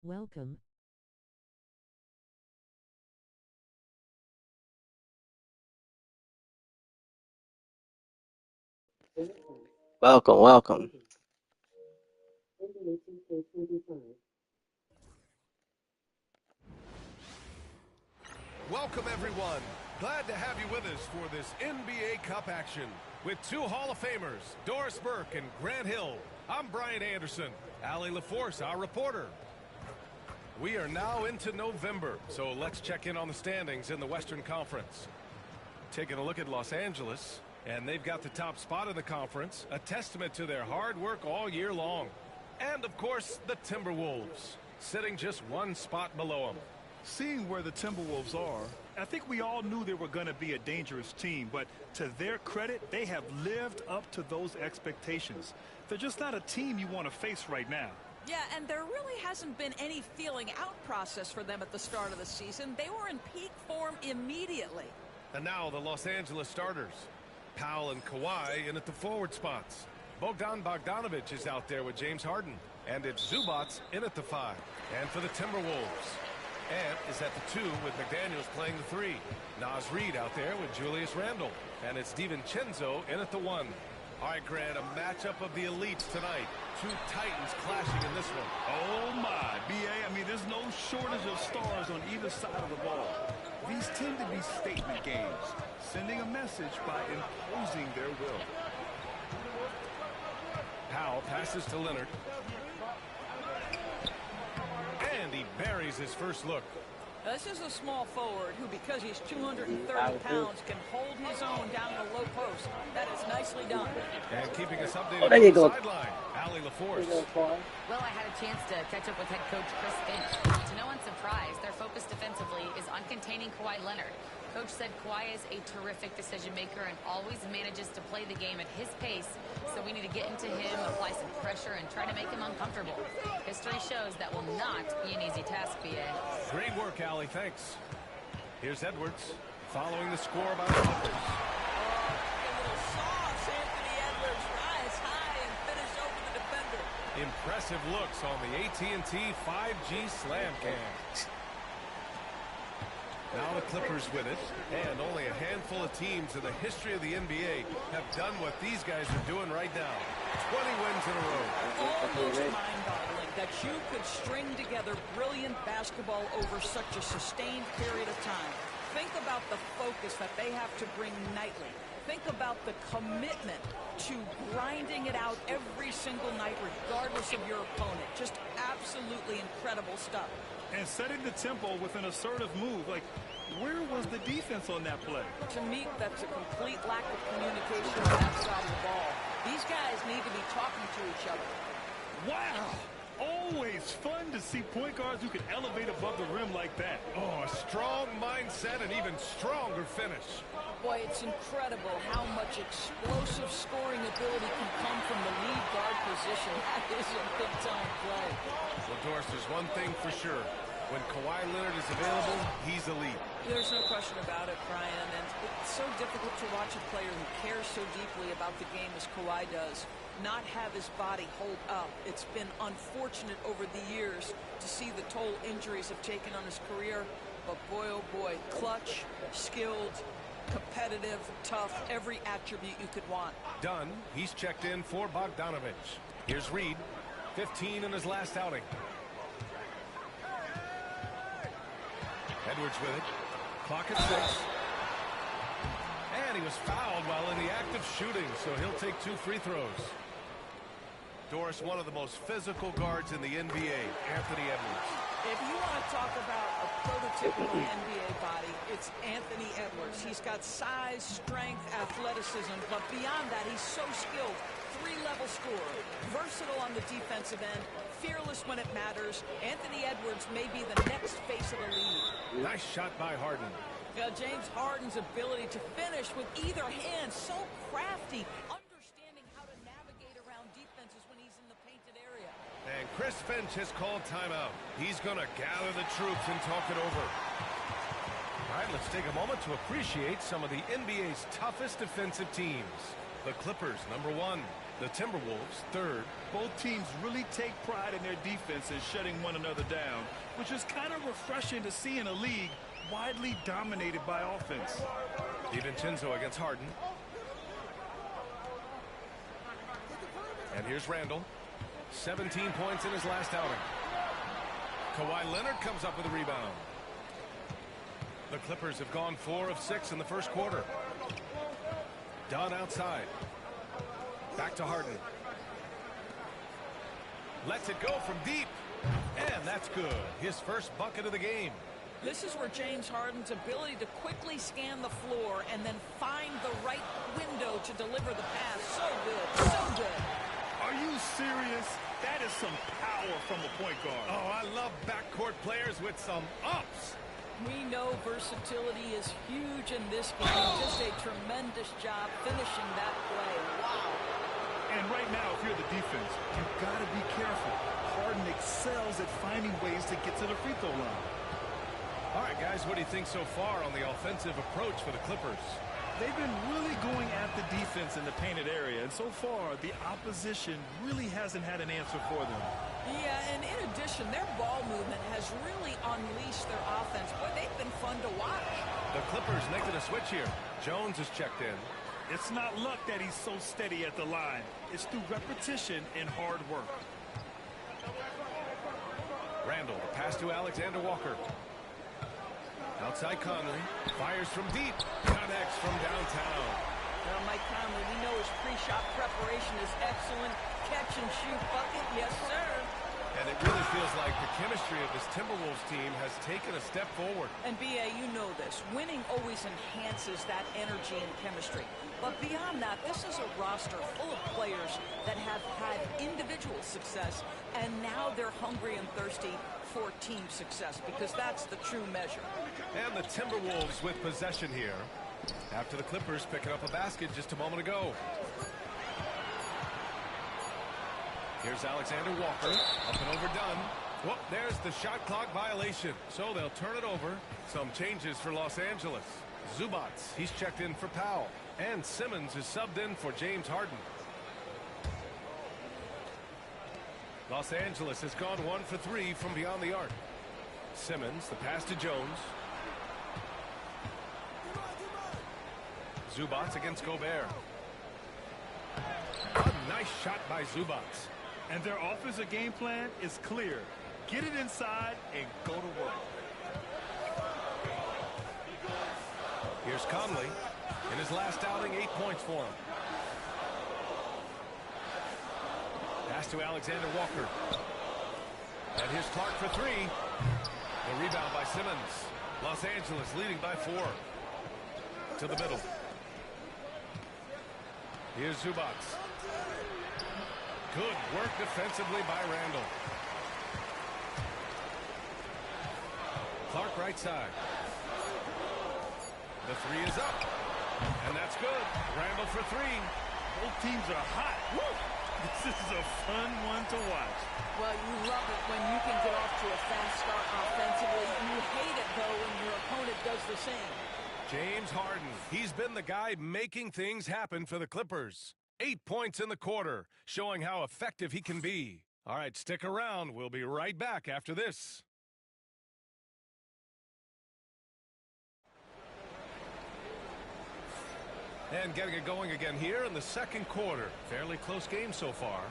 Welcome. Welcome, welcome. Welcome, everyone. Glad to have you with us for this NBA Cup action. With two Hall of Famers, Doris Burke and Grant Hill, I'm Brian Anderson. Allie LaForce, our reporter. We are now into November, so let's check in on the standings in the Western Conference. Taking a look at Los Angeles, and they've got the top spot in the conference, a testament to their hard work all year long. And, of course, the Timberwolves, sitting just one spot below them. Seeing where the Timberwolves are, I think we all knew they were going to be a dangerous team, but to their credit, they have lived up to those expectations. They're just not a team you want to face right now. Yeah, and there really hasn't been any feeling out process for them at the start of the season. They were in peak form immediately. And now the Los Angeles starters. Powell and Kawhi in at the forward spots. Bogdan Bogdanovic is out there with James Harden. And it's Zubats in at the 5. And for the Timberwolves, Ant is at the 2 with McDaniels playing the 3. Naz Reid out there with Julius Randle. And it's DiVincenzo in at the 1. All right, Grant, a matchup of the elites tonight. Two Titans clashing in this one. Oh, my. B.A., I mean, there's no shortage of stars on either side of the ball. These tend to be statement games, sending a message by imposing their will. Powell passes to Leonard. And he buries his first look. This is a small forward who, because he's 230 pounds, can hold his own down the low post. That is nicely done. And keeping us updated there you on the go. sideline, Allie LaForce. Well, I had a chance to catch up with head coach Chris Finch. To no one's surprise, their focus defensively is on containing Kawhi Leonard. Coach said Kawhi is a terrific decision maker and always manages to play the game at his pace, so we need to get into him, apply some pressure, and try to make him uncomfortable. History shows that will not be an easy task, B.A. Great work, Allie. Thanks. Here's Edwards following the score by the Clippers. A little sauce, Anthony Edwards rise high and finish over the defender. Impressive looks on the AT&T 5G Slam Cam. Now the Clippers with it, and only a handful of teams in the history of the NBA have done what these guys are doing right now. 20 wins in a row. Almost mind-boggling that you could string together brilliant basketball over such a sustained period of time. Think about the focus that they have to bring nightly. Think about the commitment to grinding it out every single night, regardless of your opponent. Just absolutely incredible stuff. And setting the tempo with an assertive move. Like, where was the defense on that play? To me, that's a complete lack of communication on that side of the ball. These guys need to be talking to each other. Wow! Always fun to see point guards who can elevate above the rim like that. Oh, a strong mindset and even stronger finish. Boy, it's incredible how much explosive scoring ability can come from the lead guard position. That is a big-time play. Well, Doris, there's one thing for sure. When Kawhi Leonard is available, he's elite. There's no question about it, Brian, and it's so difficult to watch a player who cares so deeply about the game as Kawhi does not have his body hold up. It's been unfortunate over the years to see the toll injuries have taken on his career, but boy, oh boy, clutch, skilled, competitive, tough, every attribute you could want. Dunn, he's checked in for Bogdanovic. Here's Reid, 15 in his last outing. Edwards with it. Clock at 6. And he was fouled while in the act of shooting, so he'll take 2 free throws. Doris, one of the most physical guards in the NBA, Anthony Edwards. If you want to talk about a prototypical NBA body, it's Anthony Edwards. He's got size, strength, athleticism, but beyond that, he's so skilled. 3-level scorer, versatile on the defensive end, fearless when it matters. Anthony Edwards may be the next face of the league. Nice shot by Harden. James Harden's ability to finish with either hand, so crafty, understanding how to navigate around defenses when he's in the painted area. And Chris Finch has called timeout. He's going to gather the troops and talk it over. All right, let's take a moment to appreciate some of the NBA's toughest defensive teams. The Clippers, number 1. The Timberwolves third. Both teams really take pride in their defense and shutting one another down, which is kind of refreshing to see in a league widely dominated by offense. DiVincenzo against Harden. And here's Randall. 17 points in his last outing. Kawhi Leonard comes up with a rebound. The Clippers have gone 4 of 6 in the first quarter. Dunn outside. Back to Harden. Lets it go from deep. And that's good. His first bucket of the game. This is where James Harden's ability to quickly scan the floor and then find the right window to deliver the pass. So good. So good. Are you serious? That is some power from a point guard. Oh, I love backcourt players with some ups. We know versatility is huge in this game. Just a tremendous job finishing that play. Wow. And right now, if you're the defense, you've got to be careful. Harden excels at finding ways to get to the free throw line. All right, guys, what do you think so far on the offensive approach for the Clippers? They've been really going at the defense in the painted area, and so far, the opposition really hasn't had an answer for them. Yeah, and in addition, their ball movement has really unleashed their offense. Boy, they've been fun to watch. The Clippers making a switch here. Jones is checked in. It's not luck that he's so steady at the line. It's through repetition and hard work. Randall, pass to Alexander Walker. Outside Conley, fires from deep, connects from downtown. Well, Mike Conley, we know his pre-shot preparation is excellent. Catch and shoot bucket, yes, sir. And it really feels like the chemistry of this Timberwolves team has taken a step forward. And B.A., you know this. Winning always enhances that energy and chemistry. But beyond that, this is a roster full of players that have had individual success, and now they're hungry and thirsty for team success, because that's the true measure. And the Timberwolves with possession here after the Clippers picking up a basket just a moment ago. Here's Alexander Walker, up and overdone. Well, there's the shot clock violation, so they'll turn it over. Some changes for Los Angeles. Zubac, he's checked in for Powell, and Simmons is subbed in for James Harden. Los Angeles has gone 1 for 3 from beyond the arc. Simmons, the pass to Jones. Zubac against Gobert. A nice shot by Zubac. And their offensive game plan is clear. Get it inside and go to work. Here's Conley. In his last outing, 8 points for him. Pass to Alexander Walker. And here's Clark for 3. The rebound by Simmons. Los Angeles leading by 4. To the middle. Here's Zubac. Good work defensively by Randall. Clark right side. The 3 is up. And that's good. Randall for 3. Both teams are hot. Woo! This is a fun one to watch. Well, you love it when you can get off to a fast start offensively. You hate it, though, when your opponent does the same. James Harden. He's been the guy making things happen for the Clippers. 8 points in the quarter, showing how effective he can be. All right, stick around. We'll be right back after this. And getting it going again here in the second quarter. Fairly close game so far.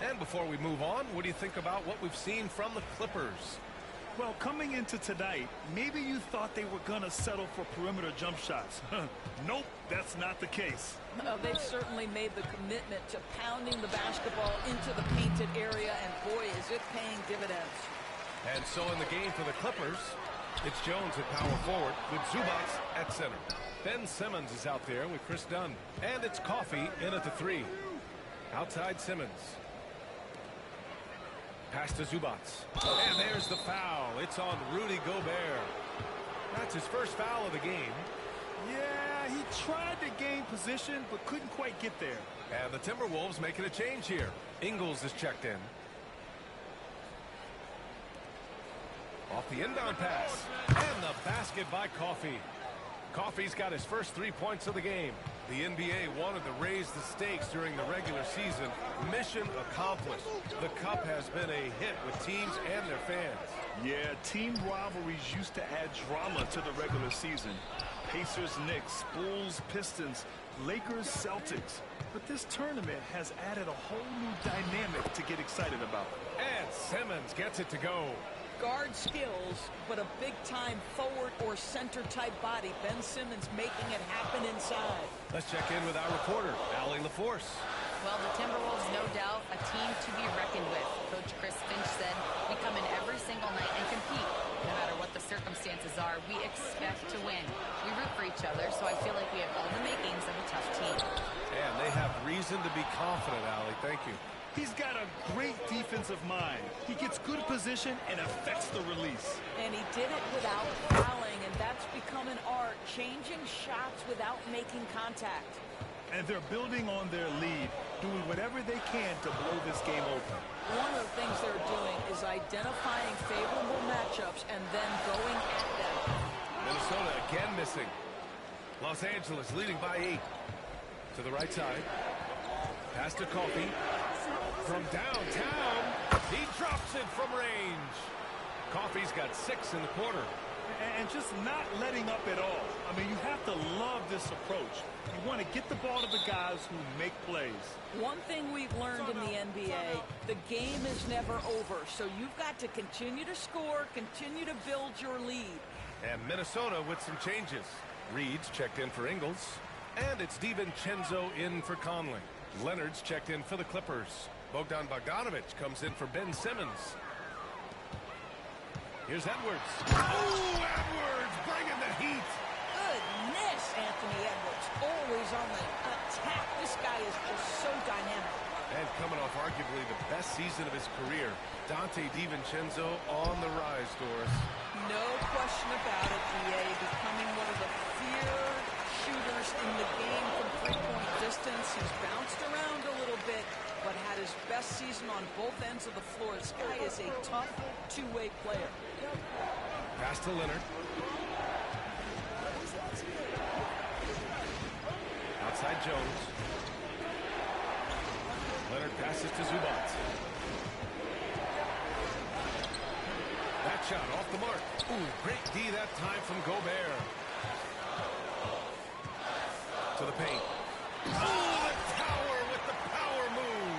And before we move on, what do you think about what we've seen from the Clippers? Well, coming into tonight, maybe you thought they were going to settle for perimeter jump shots. Nope, that's not the case. They've certainly made the commitment to pounding the basketball into the painted area, and boy, is it paying dividends. And so in the game for the Clippers, it's Jones at power forward with Zubac at center. Ben Simmons is out there with Chris Dunn. And it's Coffey in at the 3. Outside Simmons. Pass to Zubac. And there's the foul. It's on Rudy Gobert. That's his first foul of the game. Yeah, he tried to gain position, but couldn't quite get there. And the Timberwolves making a change here. Ingles is checked in. Off the inbound pass. And the basket by Coffey. Coffey's got his first 3 points of the game. The NBA wanted to raise the stakes during the regular season. Mission accomplished. The cup has been a hit with teams and their fans. Yeah, team rivalries used to add drama to the regular season. Pacers, Knicks, Bulls, Pistons, Lakers, Celtics. But this tournament has added a whole new dynamic to get excited about. And Simmons gets it to go. Guard skills, but a big-time forward or center-type body. Ben Simmons making it happen inside. Let's check in with our reporter, Allie LaForce. Well, the Timberwolves, no doubt, a team to be reckoned with. Coach Chris Finch said, we come in every single night and compete. No matter what the circumstances are, we expect to win. We root for each other, so I feel like we have all the makings of a tough team. And they have reason to be confident, Allie. Thank you. He's got a great defensive mind. He gets good position and affects the release. And he did it without fouling, and that's become an art, changing shots without making contact. And they're building on their lead, doing whatever they can to blow this game open. One of the things they're doing is identifying favorable matchups and then going at them. Minnesota again missing. Los Angeles leading by 8. To the right side. Pass to Coffey. From downtown, he drops it from range. Coffey's got 6 in the quarter. And just not letting up at all. I mean, you have to love this approach. You want to get the ball to the guys who make plays. One thing we've learned in the NBA, the game is never over. So you've got to continue to score, continue to build your lead. And Minnesota with some changes. Reed's checked in for Ingles. And it's DiVincenzo in for Conley. Leonard's checked in for the Clippers. Bogdan Bogdanovic comes in for Ben Simmons. Here's Edwards. Oh, Edwards bringing the heat. Goodness, Anthony Edwards, always on the attack. This guy is just so dynamic. And coming off arguably the best season of his career, Dante DiVincenzo on the rise, Doris. No question about it, DA, becoming one of the feared shooters in the game from three-point distance. He's bounced around a little bit, but had his best season on both ends of the floor. This guy is a tough two-way player. Pass to Leonard. Outside Jones. Leonard passes to Zubac. That shot off the mark. Ooh, great D that time from Gobert. To the paint. Oh, the tower with the power move.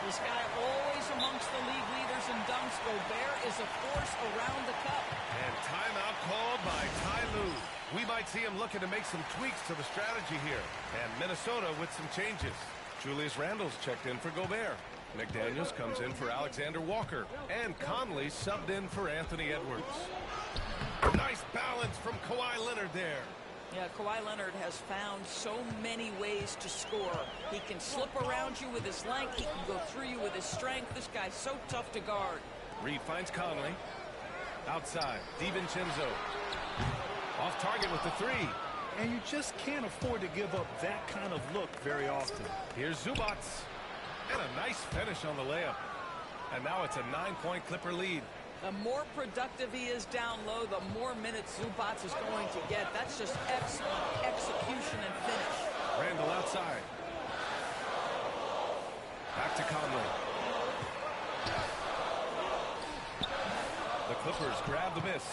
This guy always amongst the league leaders in dunks. Gobert is a force around the cup. And timeout called by Ty Lue. We might see him looking to make some tweaks to the strategy here. And Minnesota with some changes. Julius Randle's checked in for Gobert. McDaniels comes in for Alexander Walker. And Conley subbed in for Anthony Edwards. Nice balance from Kawhi Leonard there. Yeah, Kawhi Leonard has found so many ways to score. He can slip around you with his length. He can go through you with his strength. This guy's so tough to guard. Reed finds Conley. Outside, DiVincenzo. Off target with the 3. And you just can't afford to give up that kind of look very often. Here's Zubac. And a nice finish on the layup. And now it's a 9-point Clipper lead. The more productive he is down low, the more minutes Zubac is going to get. That's just excellent execution and finish. Randle outside. Back to Conley. The Clippers grab the miss.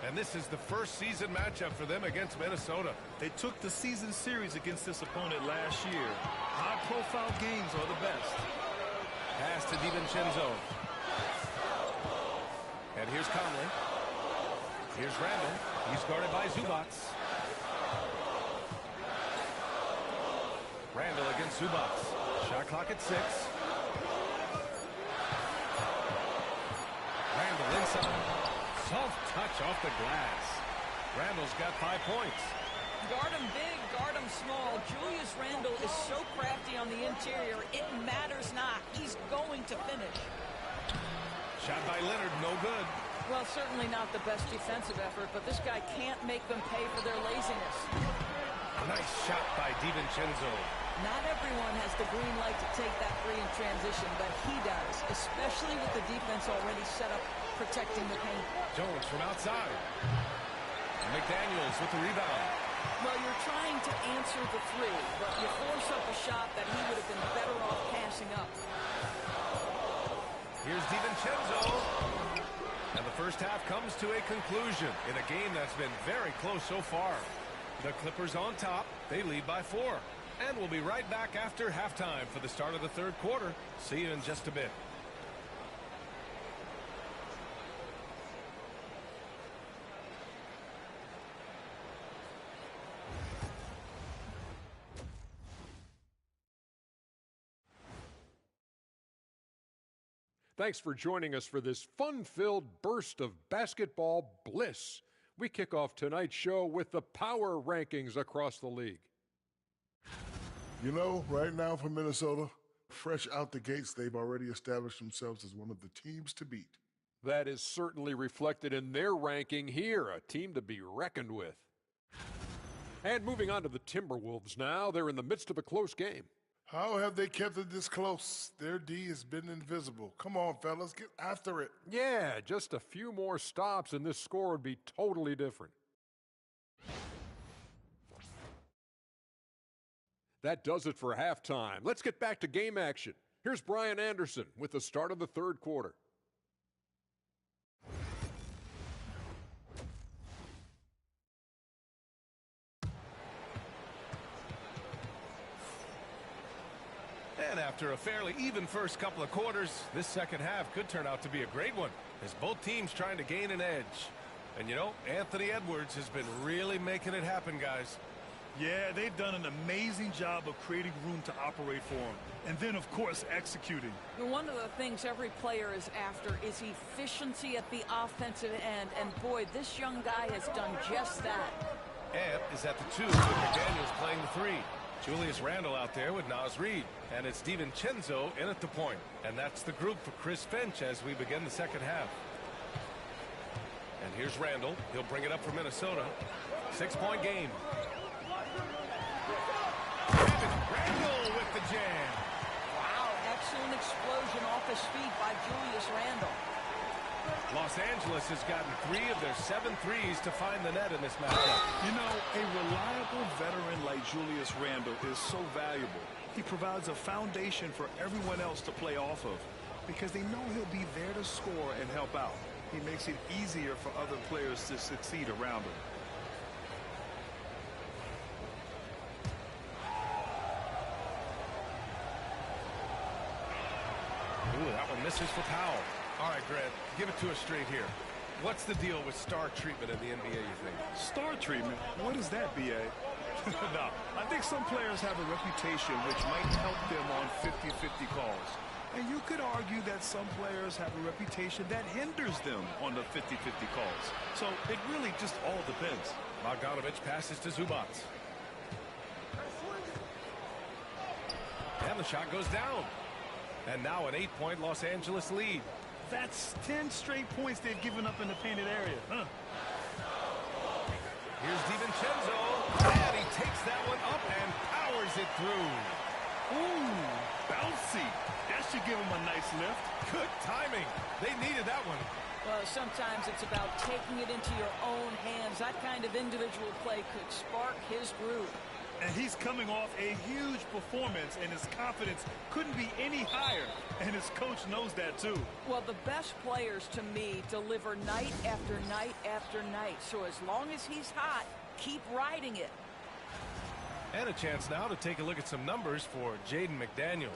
And this is the first season matchup for them against Minnesota. They took the season series against this opponent last year. High-profile games are the best. Pass to DiVincenzo. And here's Conley. Here's Randle. He's guarded by Zubac. Randle against Zubac. Shot clock at 6. Randle inside. Soft touch off the glass. Randle's got 5 points. Guard him big, guard him small. Julius Randle is so crafty on the interior, it matters not. He's going to finish. Shot by Leonard, no good. Well, certainly not the best defensive effort, but this guy can't make them pay for their laziness. Nice shot by DiVincenzo. Not everyone has the green light to take that free in transition, but he does, especially with the defense already set up protecting the paint. Jones from outside. McDaniels with the rebound. Well, you're trying to answer the three, but you force up a shot that he would have been better off passing up. Here's DiVincenzo. And the first half comes to a conclusion in a game that's been very close so far. The Clippers on top. They lead by 4. And we'll be right back after halftime for the start of the third quarter. See you in just a bit. Thanks for joining us for this fun-filled burst of basketball bliss. We kick off tonight's show with the power rankings across the league. You know, right now for Minnesota, fresh out the gates, they've already established themselves as one of the teams to beat. That is certainly reflected in their ranking here, a team to be reckoned with. And moving on to the Timberwolves now, they're in the midst of a close game. How have they kept it this close? Their D has been invisible. Come on, fellas, get after it. Yeah, just a few more stops and this score would be totally different. That does it for halftime. Let's get back to game action. Here's Brian Anderson with the start of the third quarter. And after a fairly even first couple of quarters, this second half could turn out to be a great one, as both teams trying to gain an edge. And you know, Anthony Edwards has been really making it happen, guys. Yeah, they've done an amazing job of creating room to operate for him. And then, of course, executing. One of the things every player is after is efficiency at the offensive end. And boy, this young guy has done just that. Ant is at the 2 with McDaniels playing the 3. Julius Randle out there with Naz Reid. And it's DiVincenzo in at the point. And that's the group for Chris Finch as we begin the second half. And here's Randle. He'll bring it up for Minnesota. 6-point game. Randle with the jam. Wow, excellent explosion off his feet by Julius Randle. Los Angeles has gotten 3 of their 7 threes to find the net in this matchup. You know, a reliable veteran like Julius Randle is so valuable. He provides a foundation for everyone else to play off of because they know he'll be there to score and help out. He makes it easier for other players to succeed around him. Ooh, that one misses for Powell. All right, Grant, give it to us straight here. What's the deal with star treatment in the NBA, you think? Star treatment? What is that, B.A.? No, I think some players have a reputation which might help them on 50-50 calls. And you could argue that some players have a reputation that hinders them on the 50-50 calls. So it really just all depends. Bogdanovich passes to Zubac. And the shot goes down. And now an 8-point Los Angeles lead. That's 10 straight points they've given up in the painted area. Huh? Here's DiVincenzo. And he takes that one up and powers it through. Ooh, bouncy. That should give him a nice lift. Good timing. They needed that one. Well, sometimes it's about taking it into your own hands. That kind of individual play could spark his groove. And he's coming off a huge performance, and his confidence couldn't be any higher. And his coach knows that, too. Well, the best players, to me, deliver night after night after night. So as long as he's hot, keep riding it. And a chance now to take a look at some numbers for Jaden McDaniels.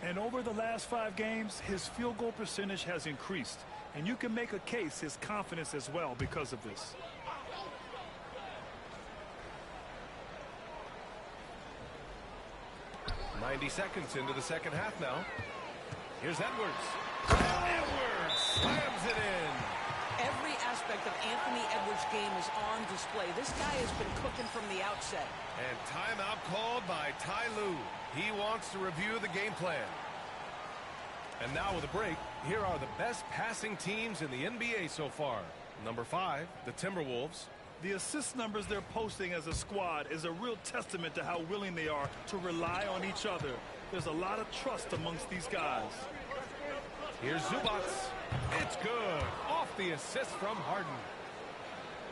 And over the last 5 games, his field goal percentage has increased. And you can make a case his confidence as well because of this. .90 seconds into the second half now. Here's Edwards. Edwards slams it in. Every aspect of Anthony Edwards' game is on display. This guy has been cooking from the outset. And timeout called by Ty Lue. He wants to review the game plan. And now with a break, here are the best passing teams in the NBA so far. Number 5, the Timberwolves. The assist numbers they're posting as a squad is a real testament to how willing they are to rely on each other. There's a lot of trust amongst these guys. Here's Zubac. It's good. Off the assist from Harden.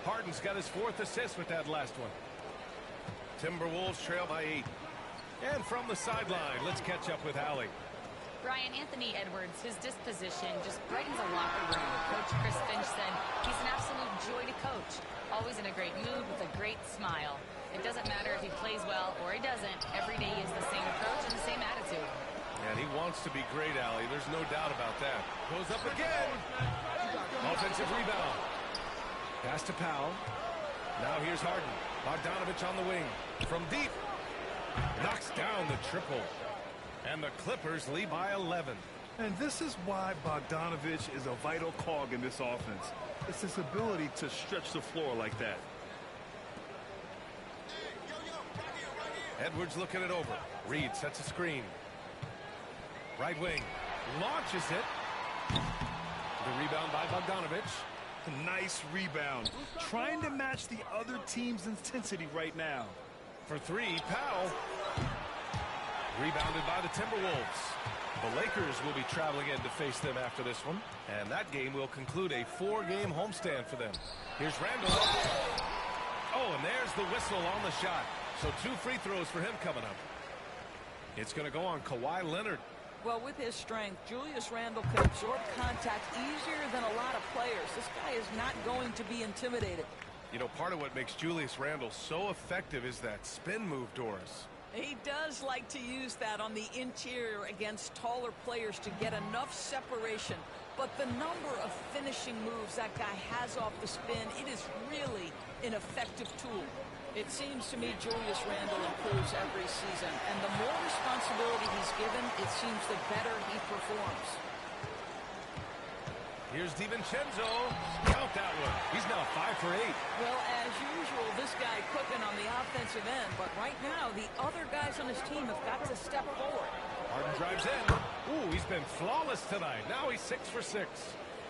Harden's got his 4th assist with that last one. Timberwolves trail by 8. And from the sideline, let's catch up with Allie. Brian, Anthony Edwards, his disposition just brightens a locker room. Coach Chris Finch said he's an absolute joy to coach. Always in a great mood with a great smile. It doesn't matter if he plays well or he doesn't. Every day he has the same approach and the same attitude. And he wants to be great, Allie. There's no doubt about that. Goes up again. Offensive rebound. Pass to Powell. Now here's Harden. Bogdanovich on the wing. From deep. Knocks down the triple. And the Clippers lead by 11. And this is why Bogdanovich is a vital cog in this offense. It's his ability to stretch the floor like that. Edwards looking it over. Reed sets a screen. Right wing. Launches it. The rebound by Bogdanovich. Nice rebound. Trying to match the other team's intensity right now. For 3, Powell. Rebounded by the Timberwolves. The Lakers will be traveling in to face them after this one. And that game will conclude a 4-game homestand for them. Here's Randall. Oh, and there's the whistle on the shot. So 2 free throws for him coming up. It's going to go on Kawhi Leonard. Well, with his strength, Julius Randle can absorb contact easier than a lot of players. This guy is not going to be intimidated. You know, part of what makes Julius Randle so effective is that spin move, Doris. He does like to use that on the interior against taller players to get enough separation. But the number of finishing moves that guy has off the spin, it is really an effective tool. It seems to me Julius Randle improves every season, and the more responsibility he's given, it seems the better he performs. Here's DiVincenzo. Count that one. He's now 5 for 8. Well, as usual, this guy cooking on the offensive end, but right now the other guys on his team have got to step forward. Harden drives in. Ooh, he's been flawless tonight. Now he's 6 for 6.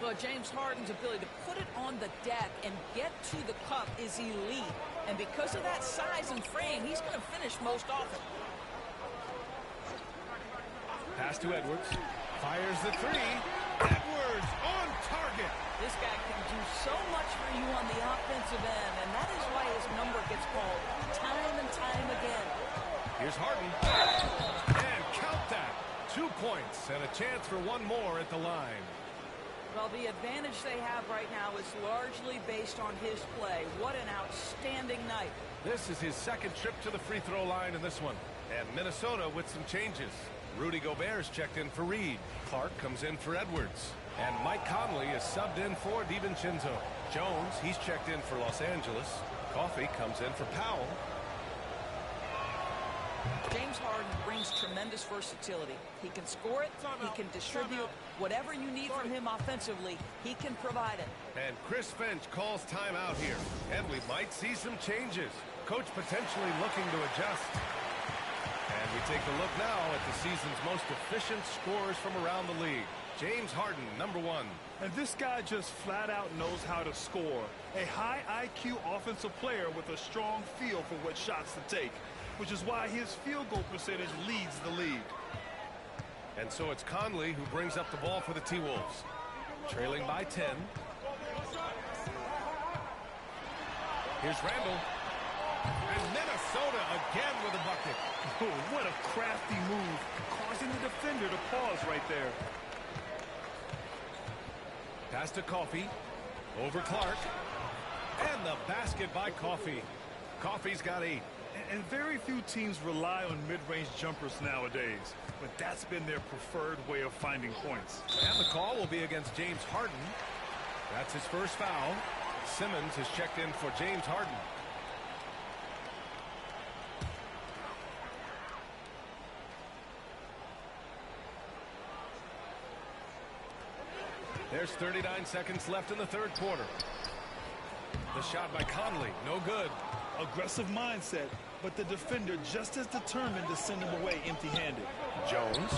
Well, James Harden's ability to put it on the deck and get to the cup is elite. And because of that size and frame, he's going to finish most often. Pass to Edwards. Fires the 3. Edwards on target. This guy can do so much for you on the offensive end, and that is why his number gets called time and time again. Here's Harden. And count that. 2 points and a chance for one more at the line. Well, the advantage they have right now is largely based on his play. What an outstanding night. This is his 2nd trip to the free throw line in this one. And Minnesota with some changes. Rudy Gobert's checked in for Reed. Clark comes in for Edwards. And Mike Conley is subbed in for DiVincenzo. Jones, he's checked in for Los Angeles. Coffey comes in for Powell. James Harden brings tremendous versatility. He can score it, he can distribute. Whatever you need from him offensively, he can provide it. And Chris Finch calls timeout here. And we might see some changes. Coach potentially looking to adjust. And we take a look now at the season's most efficient scorers from around the league. James Harden, number 1. And this guy just flat out knows how to score. A high IQ offensive player with a strong feel for what shots to take, which is why his field goal percentage leads the league. And so it's Conley who brings up the ball for the T-Wolves. Trailing by 10. Here's Randall. And Minnesota again with a bucket. Oh, what a crafty move, causing the defender to pause right there. Pass to Coffey. Over Clark. And the basket by Coffey. Coffey's got 8. And very few teams rely on mid-range jumpers nowadays, but that's been their preferred way of finding points. And the call will be against James Harden. That's his first foul. Simmons has checked in for James Harden. There's 39 seconds left in the 3rd quarter. The shot by Conley, no good. Aggressive mindset, but the defender just as determined to send him away empty-handed. Jones.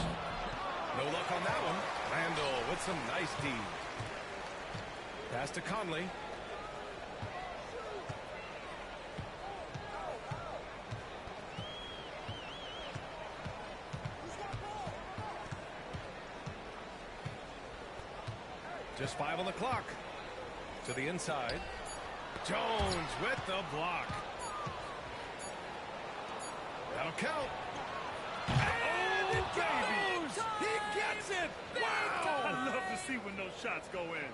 No luck on that one. Randall with some nice D. Pass to Conley. Just 5 on the clock. To the inside. Jones with the block. count. And it goes! He gets it! Wow! I love to see when those shots go in.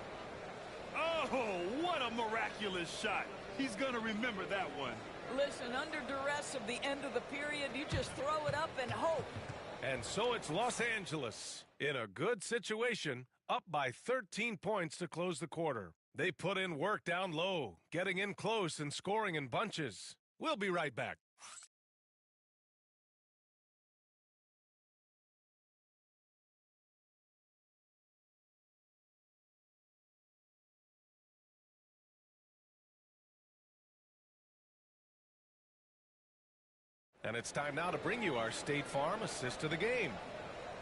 Oh, what a miraculous shot. He's going to remember that one. Listen, under duress of the end of the period, you just throw it up and hope. And so it's Los Angeles in a good situation, up by 13 points to close the quarter. They put in work down low, getting in close and scoring in bunches. We'll be right back. And it's time now to bring you our State Farm assist to the game.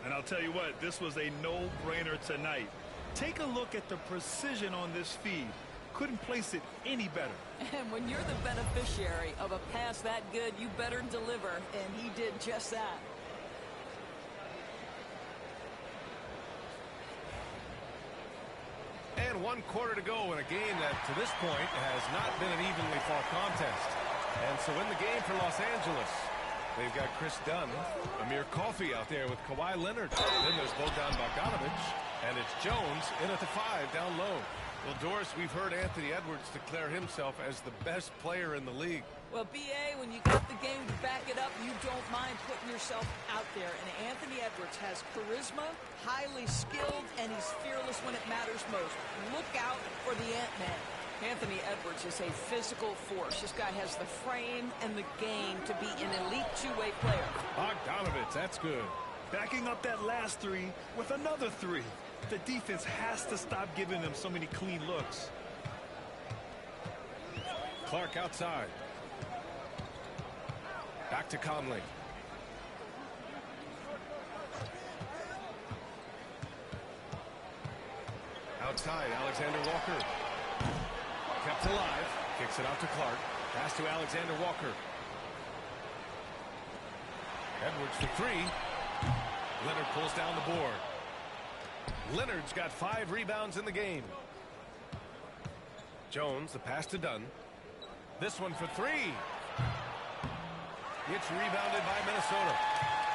And I'll tell you what, this was a no-brainer tonight. Take a look at the precision on this feed. Couldn't place it any better. And when you're the beneficiary of a pass that good, you better deliver, and he did just that. And 1 quarter to go in a game that, to this point, has not been an evenly fought contest. And so in the game for Los Angeles, they've got Chris Dunn, Amir Coffey out there with Kawhi Leonard. Then there's Bogdan Bogdanovic, and it's Jones in at the 5 down low. Well, Doris, we've heard Anthony Edwards declare himself as the best player in the league. Well, B.A., when you got the game to back it up, you don't mind putting yourself out there. And Anthony Edwards has charisma, highly skilled, and he's fearless when it matters most. Look out for the Ant-Man. Anthony Edwards is a physical force. This guy has the frame and the game to be an elite two-way player. Bogdanovic, that's good. Backing up that last 3 with another 3. The defense has to stop giving them so many clean looks. Clark outside. Back to Conley. Outside, Alexander Walker. Kept alive. Kicks it out to Clark. Pass to Alexander Walker. Edwards for 3. Leonard pulls down the board. Leonard's got 5 rebounds in the game. Jones, the pass to Dunn. This one for 3. It's rebounded by Minnesota.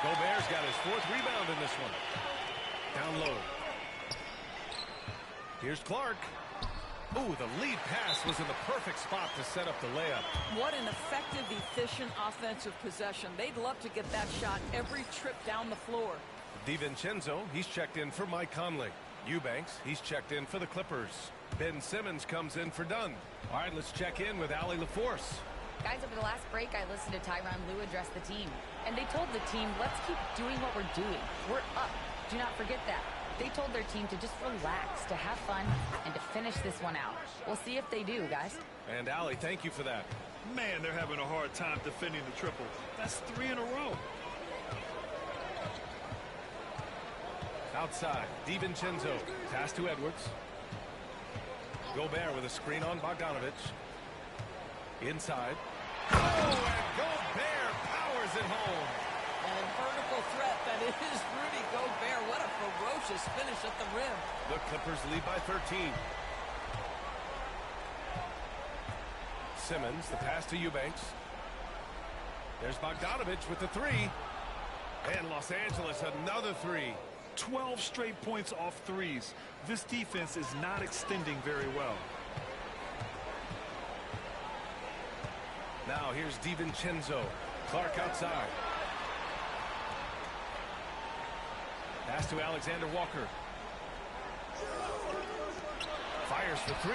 Gobert's got his 4th rebound in this one. Down low. Here's Clark. Ooh, the lead pass was in the perfect spot to set up the layup. What an effective, efficient offensive possession. They'd love to get that shot every trip down the floor. DiVincenzo, he's checked in for Mike Conley. Eubanks, he's checked in for the Clippers. Ben Simmons comes in for Dunn. All right, let's check in with Allie LaForce. Guys, over the last break, I listened to Tyronn Lue address the team. And they told the team, let's keep doing what we're doing. We're up. Do not forget that. They told their team to just relax, to have fun, and to finish this one out. We'll see if they do, guys. And Allie, thank you for that. Man, they're having a hard time defending the triple. That's 3 in a row. Outside, DiVincenzo. Pass to Edwards. Gobert with a screen on Bogdanovic. Inside. Oh, and Gobert powers it home. And vertical threat that is Rudy Gobert. What a ferocious finish at the rim. The Clippers lead by 13. Simmons, the pass to Eubanks. There's Bogdanovic with the 3. And Los Angeles, another 3. 12 straight points off 3s. This defense is not extending very well. Now here's DiVincenzo. Clark outside. Pass to Alexander Walker. Fires for 3.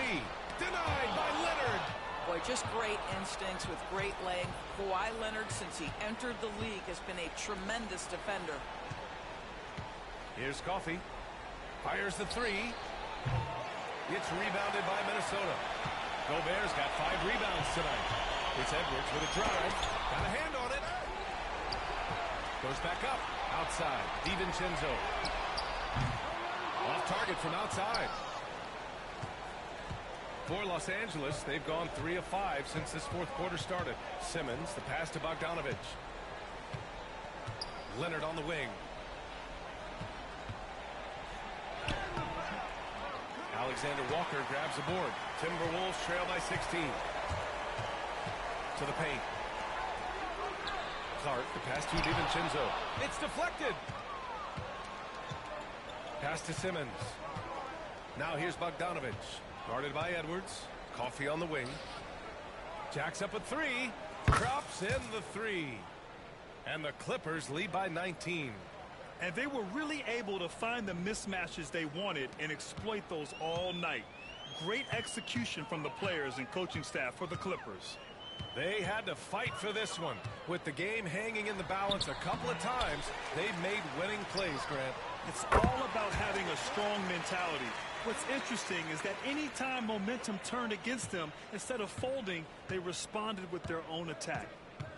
Denied by Leonard. Boy, just great instincts with great leg. Kawhi Leonard, since he entered the league, has been a tremendous defender. Here's Coffey. Fires the 3. It's rebounded by Minnesota. Gobert's got 5 rebounds tonight. It's Edwards with a drive. Got a hand on it. Goes back up. Outside. DiVincenzo. Off target from outside. For Los Angeles, they've gone 3 of 5 since this 4th quarter started. Simmons, the pass to Bogdanovic. Leonard on the wing. Alexander Walker grabs the board. Timberwolves trail by 16. To the paint. Clark. The pass to DiVincenzo. It's deflected. Pass to Simmons. Now here's Bogdanovic. Guarded by Edwards. Coffey on the wing. Jacks up a three. Drops in the three. And the Clippers lead by 19. And they were really able to find the mismatches they wanted and exploit those all night. Great execution from the players and coaching staff for the Clippers. They had to fight for this one. With the game hanging in the balance a couple of times, they've made winning plays, Grant. It's all about having a strong mentality. What's interesting is that any time momentum turned against them, instead of folding, they responded with their own attack.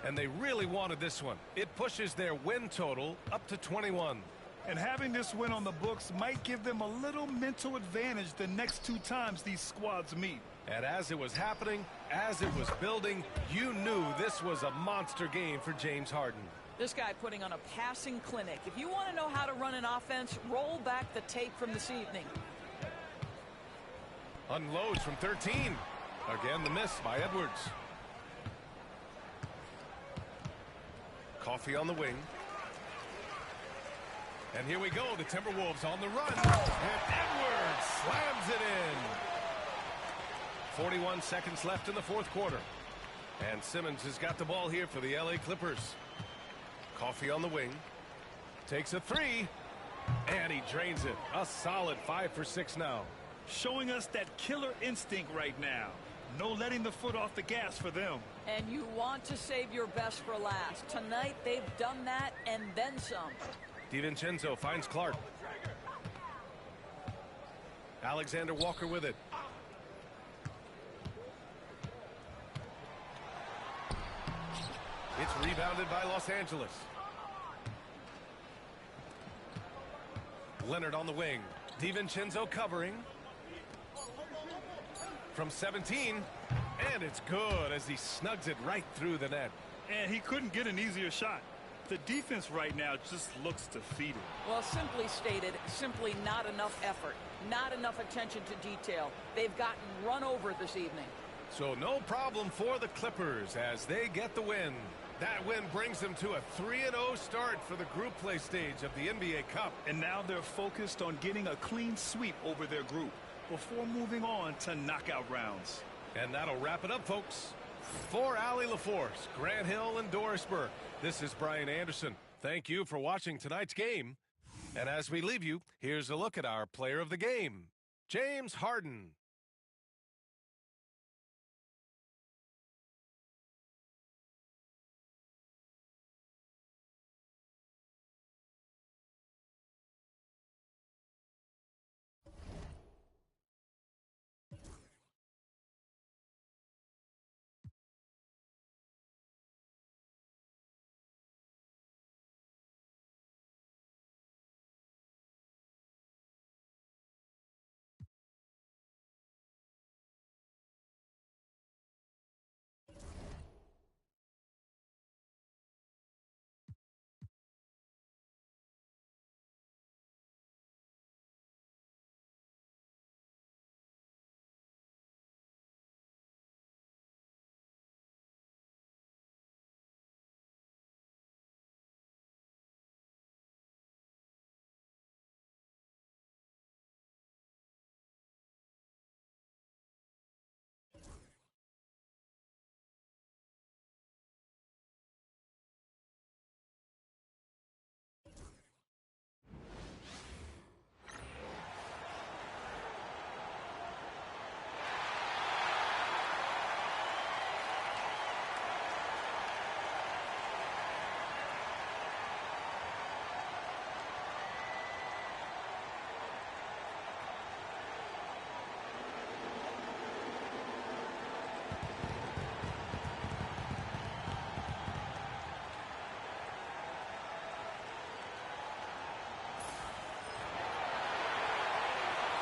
And they really wanted this one. It pushes their win total up to 21. And having this win on the books might give them a little mental advantage the next two times these squads meet. And as it was happening, as it was building, you knew this was a monster game for James Harden. This guy putting on a passing clinic. If you want to know how to run an offense, roll back the tape from this evening. Unloads from 13. Again, the miss by Edwards. Coffey on the wing. And here we go. The Timberwolves on the run. And Edwards slams it in. 41 seconds left in the fourth quarter. And Simmons has got the ball here for the LA Clippers. Coffey on the wing. Takes a three. And he drains it. A solid 5 for 6 now. Showing us that killer instinct right now. No letting the foot off the gas for them. And you want to save your best for last. Tonight they've done that and then some. DiVincenzo finds Clark. Alexander Walker with it. It's rebounded by Los Angeles. Leonard on the wing. DiVincenzo covering. From 17. And it's good as he snugs it right through the net. And he couldn't get an easier shot. The defense right now just looks defeated. Well, simply stated, simply not enough effort. Not enough attention to detail. They've gotten run over this evening. So no problem for the Clippers as they get the win. That win brings them to a 3-0 start for the group play stage of the NBA Cup. And now they're focused on getting a clean sweep over their group before moving on to knockout rounds. And that'll wrap it up, folks. For Allie LaForce, Grant Hill, and Doris Burke, this is Brian Anderson. Thank you for watching tonight's game. And as we leave you, here's a look at our player of the game, James Harden.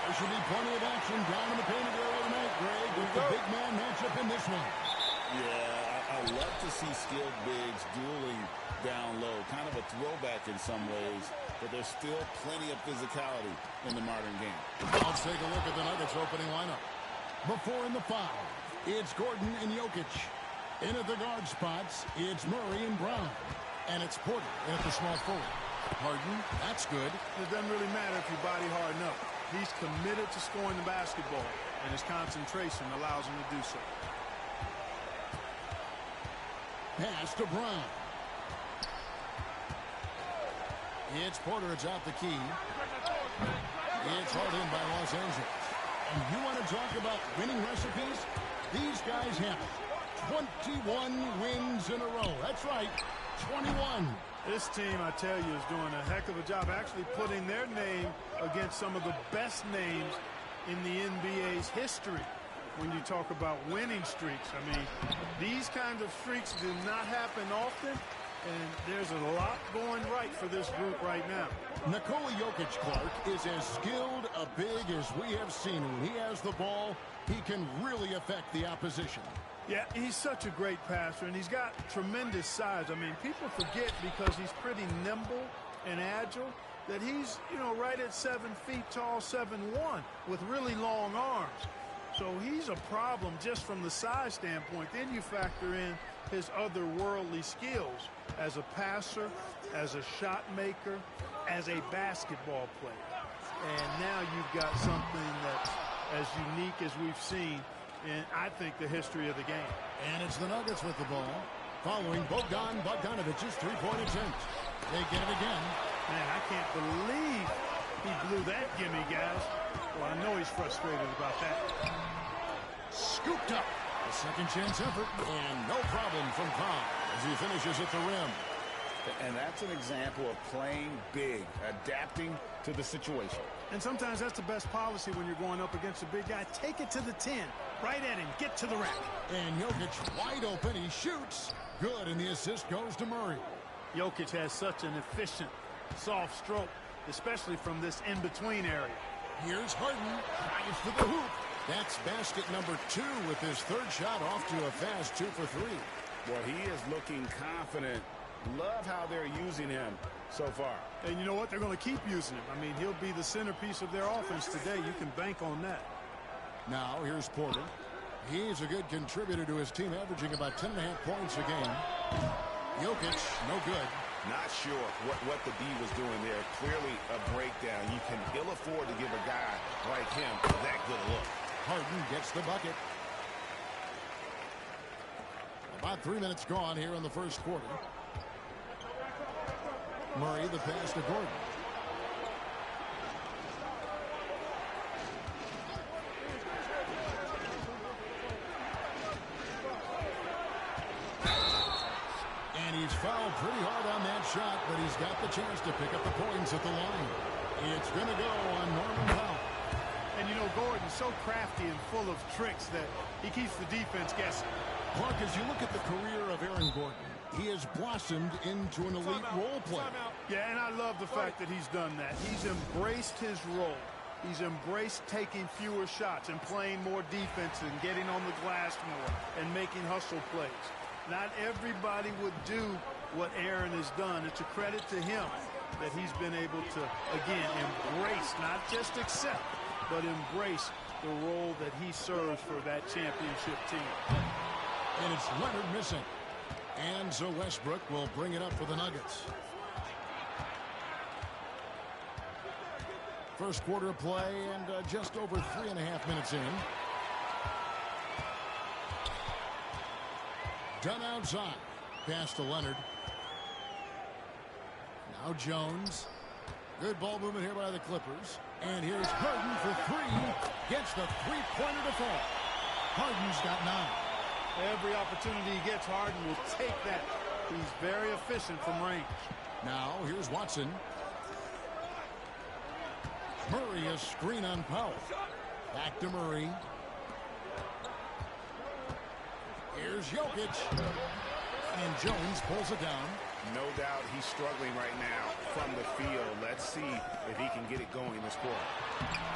There should be plenty of action down in the painted area tonight, Greg, with the big man matchup in this one. Yeah, I love to see skilled bigs dueling down low. Kind of a throwback in some ways, but there's still plenty of physicality in the modern game. Let's take a look at the Nuggets opening lineup. Before in the foul, it's Gordon and Jokic. In at the guard spots, it's Murray and Brown. And it's Porter in at the small forward. Harden, that's good. It doesn't really matter if you body hard enough. He's committed to scoring the basketball, and his concentration allows him to do so. Pass to Brown. It's Porter. It's out the key. It's hauled in by Los Angeles. And you want to talk about winning recipes? These guys have it. 21 wins in a row. That's right, 21. This team, I tell you, is doing a heck of a job actually putting their name against some of the best names in the NBA's history. When you talk about winning streaks, I mean, these kinds of streaks do not happen often, and there's a lot going right for this group right now. Nikola Jokic, Clark, is as skilled a big as we have seen. When he has the ball, he can really affect the opposition. Yeah, he's such a great passer, and he's got tremendous size. I mean, people forget because he's pretty nimble and agile that he's, right at 7 feet tall, 7'1", with really long arms. So he's a problem just from the size standpoint. Then you factor in his otherworldly skills as a passer, as a shot maker, as a basketball player. And now you've got something that's as unique as we've seen in, I think, the history of the game. And it's the Nuggets with the ball, following Bogdan Bogdanovic's three-point attempt. They get it again. Man, I can't believe he blew that gimme, guys. Well, I know he's frustrated about that. Scooped up. A second chance effort, and no problem from Cobb as he finishes at the rim. And that's an example of playing big, adapting to the situation. And sometimes that's the best policy when you're going up against a big guy. Take it to the 10. Right at him. Get to the rack. And Jokic wide open. He shoots. Good, and the assist goes to Murray. Jokic has such an efficient, soft stroke, especially from this in-between area. Here's Harden. Drives to the hoop. That's basket number 2 with his third shot off to a fast 2 for 3. Well, he is looking confident. Love how they're using him so far. And you know what? They're going to keep using him. I mean, he'll be the centerpiece of their offense today. You can bank on that. Now, here's Porter. He's a good contributor to his team, averaging about 10.5 points a game. Jokic, no good. Not sure what the D was doing there. Clearly a breakdown. You can ill afford to give a guy like him that good a look. Harden gets the bucket. About 3 minutes gone here in the first quarter. Murray, the pass to Gordon. And he's fouled pretty hard on that shot, but he's got the chance to pick up the points at the line. It's going to go on Norman Powell. And Gordon's so crafty and full of tricks that he keeps the defense guessing. Clark, as you look at the career of Aaron Gordon, he has blossomed into an elite role player. Yeah, and I love the fact that he's done that. He's embraced his role. He's embraced taking fewer shots and playing more defense and getting on the glass more and making hustle plays. Not everybody would do what Aaron has done. It's a credit to him that he's been able to, again, embrace, not just accept, but embrace the role that he serves for that championship team. And it's Leonard missing. And so Westbrook will bring it up for the Nuggets. First quarter of play and just over 3.5 minutes in. Done outside. Pass to Leonard. Now Jones. Good ball movement here by the Clippers. And here's Harden for 3. Gets the three-pointer to fall. Harden's got 9. Every opportunity he gets, Harden will take that. He's very efficient from range. Now, here's Watson. Murray, a screen on Powell. Back to Murray. Here's Jokic. And Jones pulls it down. No doubt he's struggling right now from the field. Let's see if he can get it going this quarter.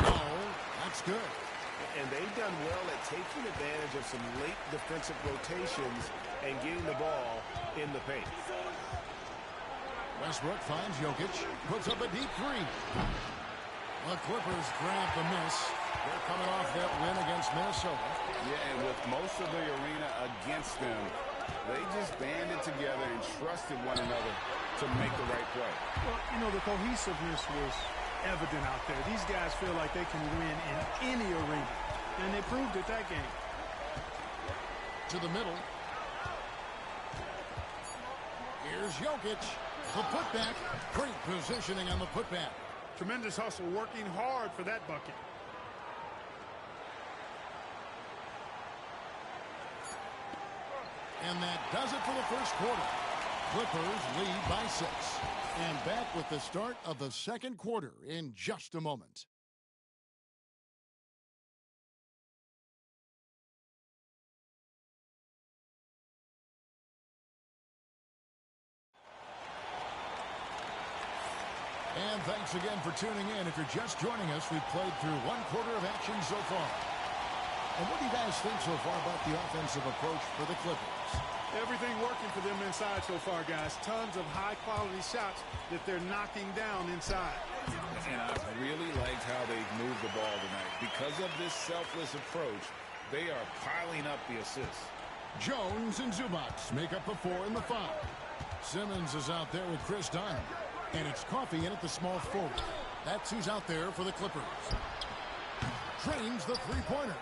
Oh, that's good. And they've done well at taking advantage of some late defensive rotations and getting the ball in the paint. Westbrook finds Jokic, puts up a deep 3. The Clippers grab the miss. They're coming off that win against Minnesota. Yeah, and with most of the arena against them, They just banded together and trusted one another to make the right play. Well, you know, the cohesiveness was evident out there. These guys feel like they can win in any arena, and they proved it that game. To the middle. Here's Jokic. The putback. Great positioning on the putback. Tremendous hustle, working hard for that bucket. And that does it for the first quarter. Clippers lead by 6. And back with the start of the second quarter in just a moment. And thanks again for tuning in. If you're just joining us, we've played through one quarter of action so far. And what do you guys think so far about the offensive approach for the Clippers? Everything working for them inside so far, guys. Tons of high-quality shots that they're knocking down inside. And I've really liked how they've moved the ball tonight. Because of this selfless approach, they are piling up the assists. Jones and Zubac make up the 4 and the 5. Simmons is out there with Chris Dunn. And it's Coffee in at the small forward. That's who's out there for the Clippers. Drains the three-pointer.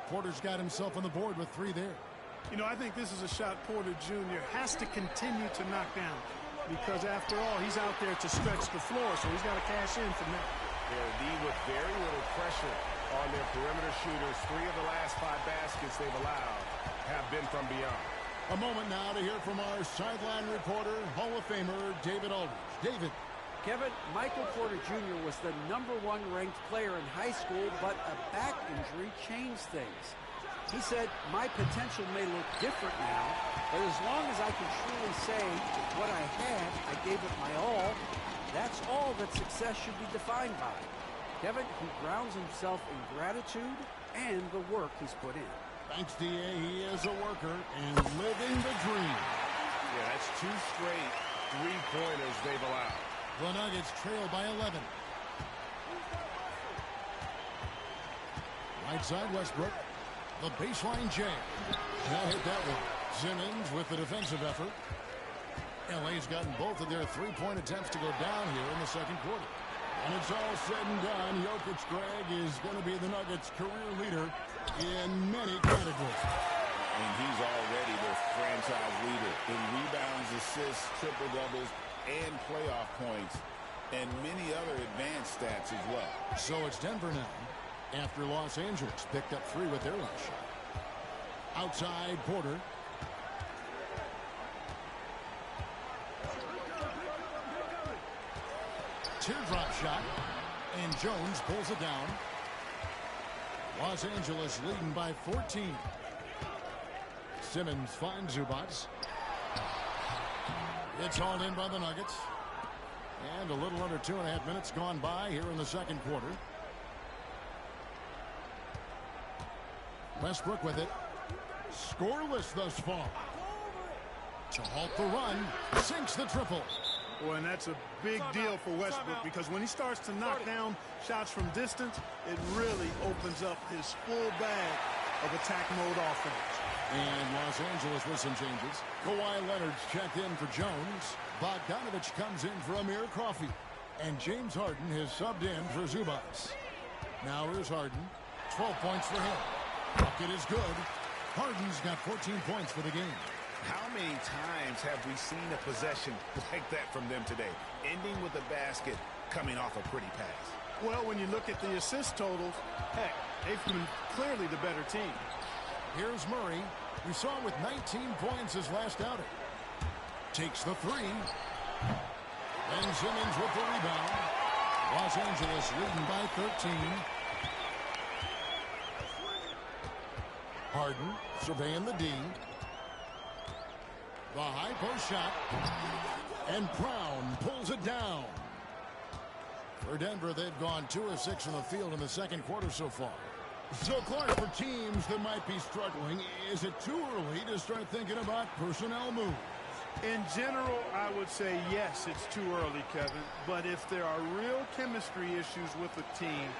Porter's got himself on the board with 3 there. You know, I think this is a shot Porter Jr. has to continue to knock down. Because after all, he's out there to stretch the floor, so he's got to cash in from that. They're D with very little pressure on their perimeter shooters. 3 of the last 5 baskets they've allowed have been from beyond. A moment now to hear from our sideline reporter, Hall of Famer David Aldridge. David. Kevin, Michael Porter Jr. was the #1 ranked player in high school, but a back injury changed things. He said, my potential may look different now, but as long as I can truly say what I had, I gave it my all, that's all that success should be defined by. Kevin, he grounds himself in gratitude and the work he's put in. Thanks, D.A. He is a worker and living the dream. Yeah, that's 2 straight 3-pointers they've allowed. The Nuggets trail by 11. Right side, Westbrook. The baseline jam. Now hit that one. Simmons with the defensive effort. LA's gotten both of their 3-point attempts to go down here in the second quarter. And it's all said and done, Jokic, Greg, is going to be the Nuggets' career leader in many categories. And he's already their franchise leader in rebounds, assists, triple-doubles, and playoff points, and many other advanced stats as well. So it's Denver now, after Los Angeles picked up 3 with their last shot. Outside, Porter. Teardrop shot, and Jones pulls it down. Los Angeles leading by 14. Simmons finds Zubac. It's hauled in by the Nuggets. And a little under 2.5 minutes gone by here in the second quarter. Westbrook with it. Scoreless thus far. To halt the run, sinks the triple. Well, and that's a big deal for Westbrook because when he starts to knock down shots from distance, it really opens up his full bag of attack mode offense. And Los Angeles with some changes. Kawhi Leonard's checked in for Jones. Bogdanovich comes in for Amir Coffey. And James Harden has subbed in for Zubac. Now here's Harden. 12 points for him. Bucket is good. Harden's got 14 points for the game. How many times have we seen a possession like that from them today? Ending with a basket, coming off a pretty pass. Well, when you look at the assist totals, heck, they've been clearly the better team. Here's Murray. We saw him with 19 points his last outing. Takes the 3. And Simmons with the rebound. Los Angeles leading by 13. Harden surveying the D. The high post shot. And Brown pulls it down. For Denver, they've gone 2 of 6 in the field in the second quarter so far. So, Clark, for teams that might be struggling, is it too early to start thinking about personnel moves? In general, I would say yes, it's too early, Kevin. But if there are real chemistry issues with the team,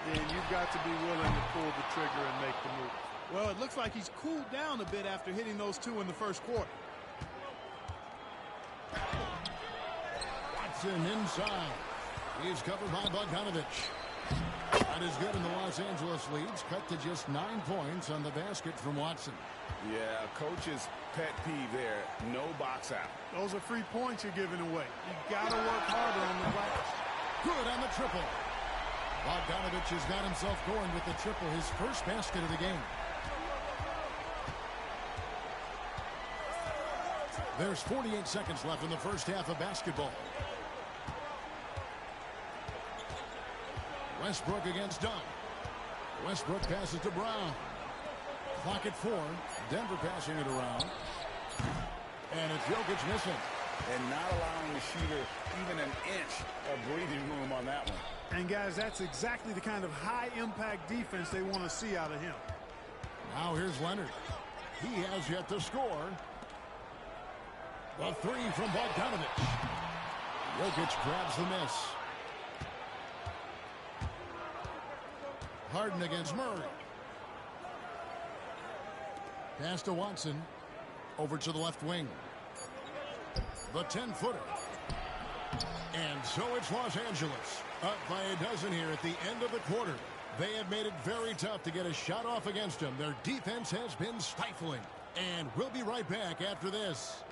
then you've got to be willing to pull the trigger and make the move. Well, it looks like he's cooled down a bit after hitting those two in the first quarter. Watson inside. He's covered by Bogdanovich. That is good, and the Los Angeles leads cut to just 9 points on the basket from Watson. Yeah, coach's pet peeve there. No box out. Those are free points you're giving away. You got to work harder on the glass. Good on the triple. Bogdanovich has got himself going with the triple, his first basket of the game. There's 48 seconds left in the first half of basketball. Westbrook against Dunn. Westbrook passes to Brown. Clock at 4. Denver passing it around. And it's Jokic missing. And not allowing the shooter even an inch of breathing room on that one. And, guys, that's exactly the kind of high-impact defense they want to see out of him. Now here's Leonard. He has yet to score. The three from Bogdanovich. Jokic grabs the miss. Harden against Murray. Pass to Watson. Over to the left wing. The 10-footer. And so it's Los Angeles. Up by a dozen here at the end of the quarter. They have made it very tough to get a shot off against them. Their defense has been stifling. And we'll be right back after this.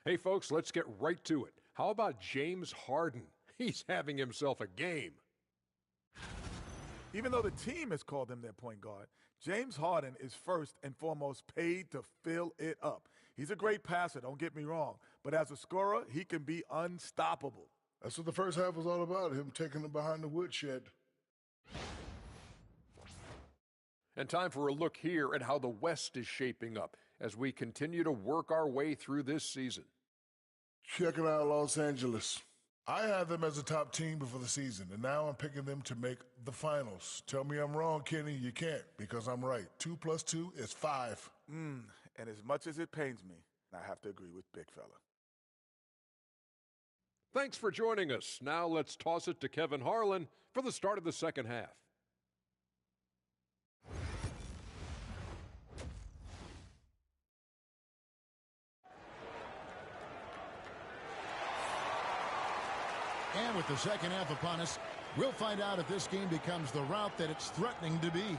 Hey, folks, let's get right to it. How about James Harden? He's having himself a game. Even though the team has called him their point guard, James Harden is first and foremost paid to fill it up. He's a great passer, don't get me wrong, but as a scorer, he can be unstoppable. That's what the first half was all about, him taking it behind the woodshed. And time for a look here at how the West is shaping up as we continue to work our way through this season. Check it out, Los Angeles. I had them as a top team before the season, and now I'm picking them to make the finals. Tell me I'm wrong, Kenny. You can't, because I'm right. 2 + 2 is 5. And as much as it pains me, I have to agree with Big Fella. Thanks for joining us. Now let's toss it to Kevin Harlan for the start of the second half. And with the second half upon us, we'll find out if this game becomes the route that it's threatening to be.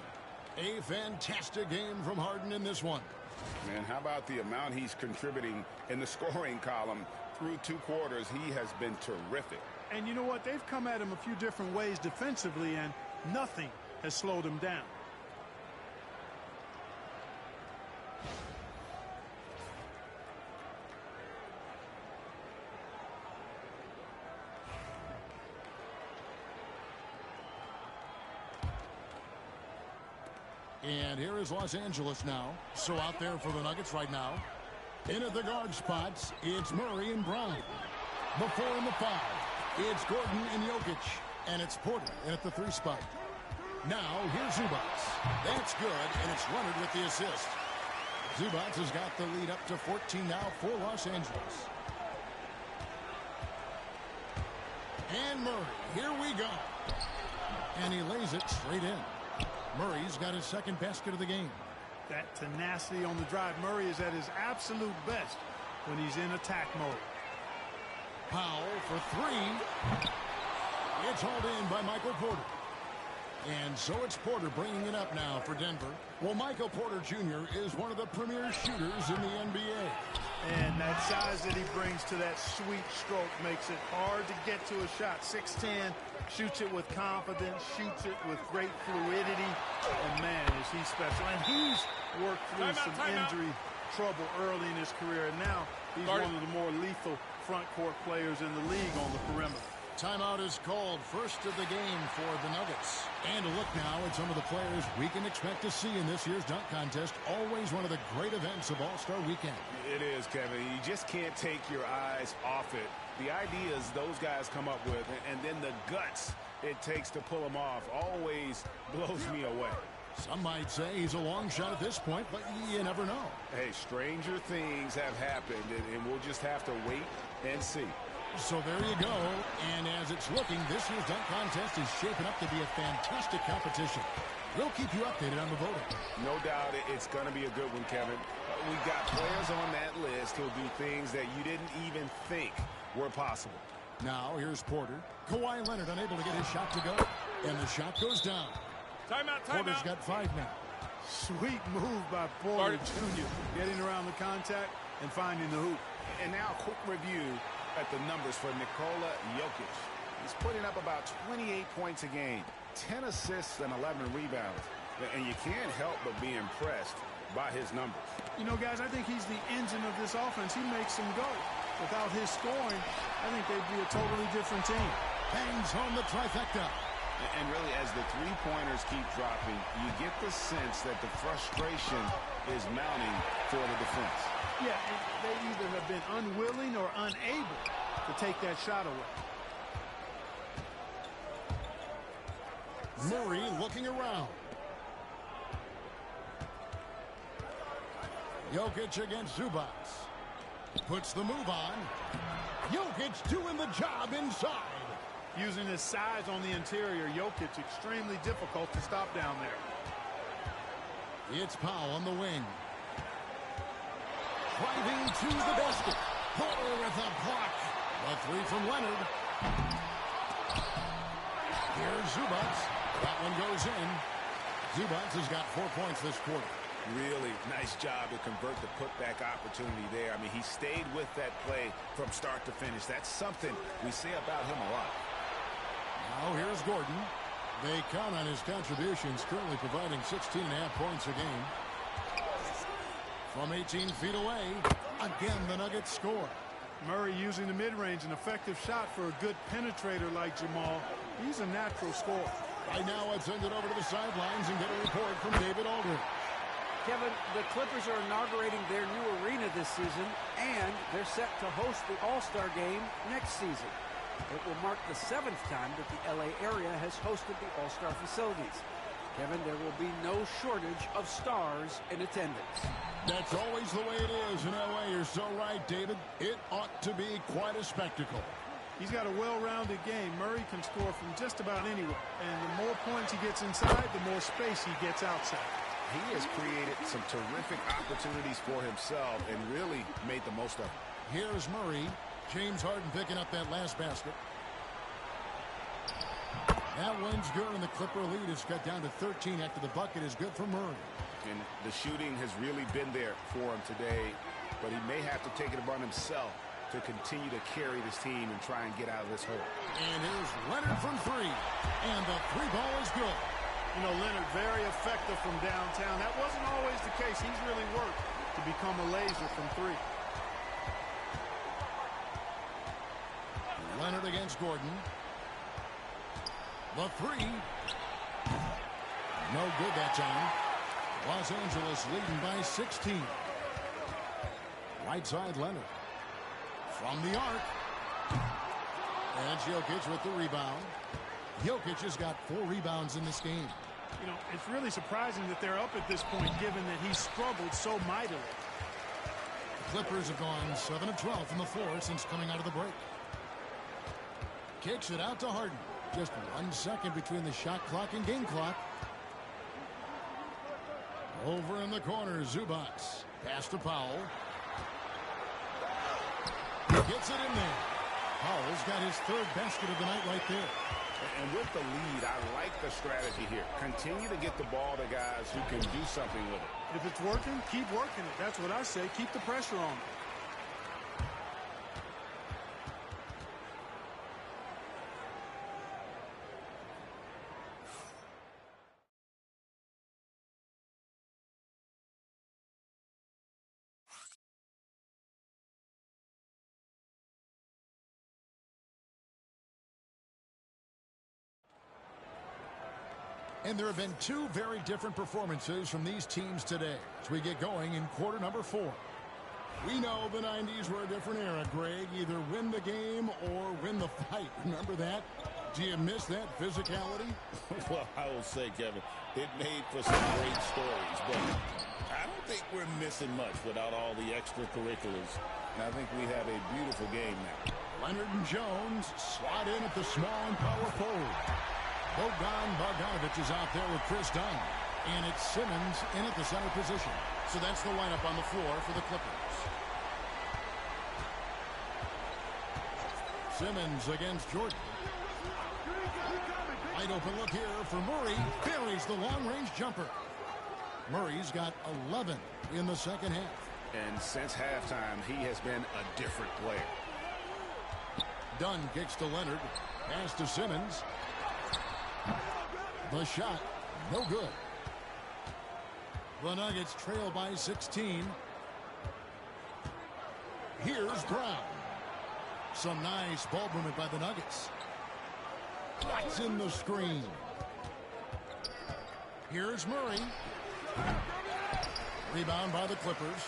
A fantastic game from Harden in this one. Man, how about the amount he's contributing in the scoring column through 2 quarters? He has been terrific. And you know what? They've come at him a few different ways defensively, and nothing has slowed him down. And here is Los Angeles now. So out there for the Nuggets right now. In at the guard spots, it's Murray and Brown. The 4 and the 5. It's Gordon and Jokic. And it's Porter in at the 3 spot. Now, here's Zubats. That's good, and it's Leonard with the assist. Zubats has got the lead up to 14 now for Los Angeles. And Murray, here we go. And he lays it straight in. Murray's got his second basket of the game. That tenacity on the drive. Murray is at his absolute best when he's in attack mode. Powell for 3. It's hauled in by Michael Porter. And so it's Porter bringing it up now for Denver. Well, Michael Porter Jr. is one of the premier shooters in the NBA. And that size that he brings to that sweet stroke makes it hard to get to a shot. 6'10", shoots it with confidence, shoots it with great fluidity. And, man, is he special. And he's worked through some injury trouble early in his career. And now he's one of the more lethal front court players in the league on the perimeter. Timeout is called, first of the game for the Nuggets. And a look now at some of the players we can expect to see in this year's dunk contest. Always one of the great events of All-Star Weekend. It is, Kevin. You just can't take your eyes off it. The ideas those guys come up with, and then the guts it takes to pull them off, always blows me away. Some might say he's a long shot at this point, but you never know. Hey, stranger things have happened, and we'll just have to wait and see. So there you go. And as it's looking, this year's dunk contest is shaping up to be a fantastic competition. We'll keep you updated on the voting. No doubt it's going to be a good one, Kevin. We've got players on that list who'll do things that you didn't even think were possible. Now here's Porter. Kawhi Leonard unable to get his shot to go. And the shot goes down. Timeout, Porter's got 5 now. Sweet move by Porter Jr. Getting around the contact and finding the hoop. And now a quick review at the numbers for Nikola Jokic. He's putting up about 28 points a game, 10 assists and 11 rebounds. And you can't help but be impressed by his numbers. You know, guys, I think he's the engine of this offense. He makes them go. Without his scoring, I think they'd be a totally different team. Bangs home the trifecta. And really, as the three-pointers keep dropping, you get the sense that the frustration is mounting for the defense. Yeah, and they either have been unwilling or unable to take that shot away. Murray looking around. Jokic against Zubac. Puts the move on. Jokic doing the job inside. Using his size on the interior, Jokic extremely difficult to stop down there. It's Powell on the wing. Driving to the basket. Porter with a block. A 3 from Leonard. Here's Zubac. That one goes in. Zubac has got 4 points this quarter. Really nice job to convert the putback opportunity there. I mean, he stayed with that play from start to finish. That's something we say about him a lot. Now here's Gordon. They count on his contributions, currently providing 16.5 points a game. From 18 feet away, again the Nuggets score. Murray using the mid-range, an effective shot for a good penetrator like Jamal. He's a natural scorer. Right now, let's send it over to the sidelines and get a report from David Aldridge. Kevin, the Clippers are inaugurating their new arena this season, and they're set to host the All-Star Game next season. It will mark the 7th time that the LA area has hosted the All-Star facilities. Kevin, there will be no shortage of stars in attendance. That's always the way it is in LA. You're so right, David. It ought to be quite a spectacle. He's got a well-rounded game. Murray can score from just about anywhere. And the more points he gets inside, the more space he gets outside. He has created some terrific opportunities for himself and really made the most of it. Here's Murray. James Harden picking up that last basket. That one's good, and the Clipper lead is cut down to 13 after the bucket is good for Murray. And the shooting has really been there for him today, but he may have to take it upon himself to continue to carry this team and try and get out of this hole. And here's Leonard from 3, and the 3 ball is good. You know, Leonard very effective from downtown. That wasn't always the case. He's really worked to become a laser from 3. Leonard against Gordon. The 3. No good that time. Los Angeles leading by 16. Right side Leonard. From the arc. And Jokic with the rebound. Jokic has got 4 rebounds in this game. You know, it's really surprising that they're up at this point, given that he struggled so mightily. The Clippers have gone 7 of 12 from the floor since coming out of the break. Kicks it out to Harden. Just 1 second between the shot clock and game clock. Over in the corner, Zubac. Pass to Powell. Gets it in there. Powell's got his 3rd basket of the night right there. And with the lead, I like the strategy here. Continue to get the ball to guys who can do something with it. If it's working, keep working it. That's what I say. Keep the pressure on. And there have been 2 very different performances from these teams today as we get going in quarter number 4. We know the 90s were a different era, Greg. Either win the game or win the fight. Remember that? Do you miss that physicality? Well, I will say, Kevin, it made for some great stories, but I don't think we're missing much without all the extracurriculars. And I think we have a beautiful game now. Leonard and Jones slide in at the small and power forward. Bogdan Bogdanovic is out there with Chris Dunn. And it's Simmons in at the center position. So that's the lineup on the floor for the Clippers. Simmons against Jordan. Wide open look here for Murray. Buries the long-range jumper. Murray's got 11 in the second half. And since halftime, he has been a different player. Dunn kicks to Leonard. Pass to Simmons. The shot, no good. The Nuggets trail by 16. Here's Brown. Some nice ball movement by the Nuggets. That's in the screen. Here's Murray. Rebound by the Clippers.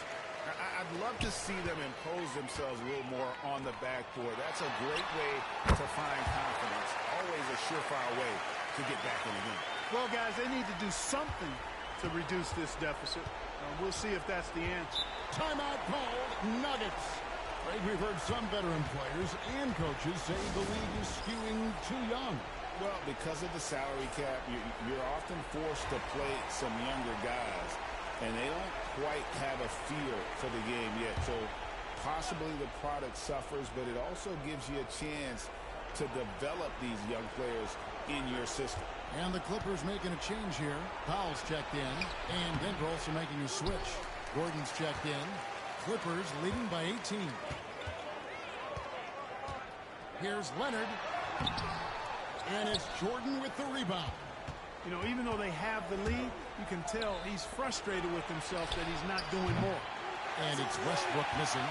I'd love to see them impose themselves a little more on the backboard. That's a great way to find confidence. Always a surefire way to get back in the game. Well, guys, they need to do something to reduce this deficit. We'll see if that's the answer. Timeout called, Nuggets. Right, we've heard some veteran players and coaches say the league is skewing too young. Well, because of the salary cap, you're often forced to play some younger guys, and they don't quite have a feel for the game yet. So possibly the product suffers, but it also gives you a chance to develop these young players in your system. And the Clippers making a change here. Powell's checked in, and Denver also making a switch. Gordon's checked in. Clippers leading by 18. Here's Leonard. And it's Jordan with the rebound. You know, even though they have the lead, you can tell he's frustrated with himself that he's not doing more. And it's Westbrook missing.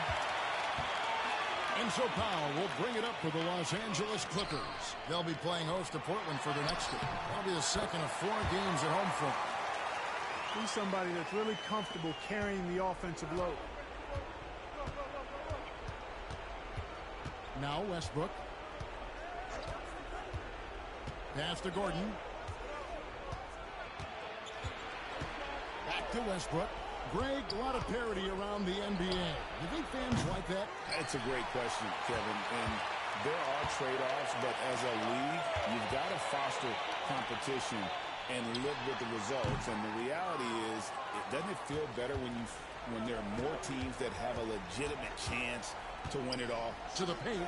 And so Powell will bring it up for the Los Angeles Clippers. They'll be playing host to Portland for their next game. That'll be the second of 4 games at home for him. He's somebody that's really comfortable carrying the offensive load. Now Westbrook. Pass to Gordon. Back to Westbrook. Greg, a lot of parity around the NBA. You think fans like that? It's a great question, Kevin. And there are trade-offs, but as a league, you've got to foster competition and live with the results. And the reality is, doesn't it feel better when there are more teams that have a legitimate chance to win it all? To the paint.